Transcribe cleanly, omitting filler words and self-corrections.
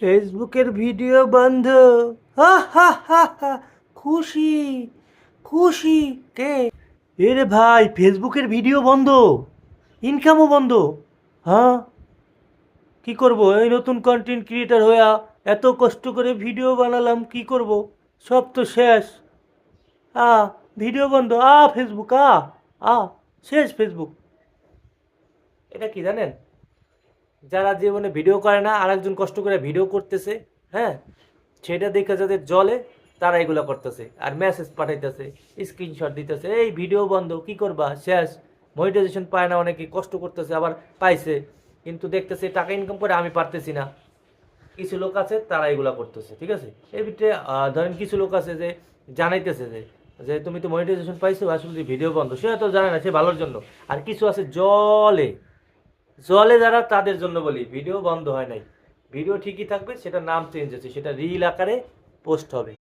ফেসবুকের ভিডিও বন্ধ। হা হা হা হা। খুশি খুশি কে? এরে ভাই, ফেসবুকের ভিডিও বন্ধ, ইনকামও বন্ধ। হ্যাঁ, কি করব? এই নতুন কন্টেন্ট ক্রিয়েটার হইয়া এত কষ্ট করে ভিডিও বানালাম, কি করব? সব তো শেষ। আ ভিডিও বন্ধ। ফেসবুক আ শেষ ফেসবুক। এটা কি জানেন? যারা জীবনে ভিডিও করে না, আরেকজন কষ্ট করে ভিডিও করতেছে, হ্যাঁ, সেটা দেখে যাদের জলে, তারা এগুলো করতেছে আর মেসেজ পাঠাইতেছে, স্ক্রিনশট দিতেছে, এই ভিডিও বন্ধ, কি করবা, শেষ। মনিটাইজেশন পায় না, অনেকে কষ্ট করতেছে, আবার পাইছে, কিন্তু দেখতেছে টাকা ইনকাম করে আমি পারতেছি না। কিছু লোক আছে তারা এগুলা করতেছে, ঠিক আছে। এর ভিতরে ধরেন কিছু লোক আছে যে জানাইতেছে যে যে তুমি তো মনিটাইজেশন পাইছো, আসলে ভিডিও বন্ধ, সে তো জানে না, সে ভালোর জন্য। আর কিছু আছে জলে, জলে যারা, তাদের জন্য বলি ভিডিও বন্ধ হয় নাই, ভিডিও ঠিকই থাকবে, সেটা নাম চেঞ্জ হচ্ছে, সেটা রিল আকারে পোস্ট হবে।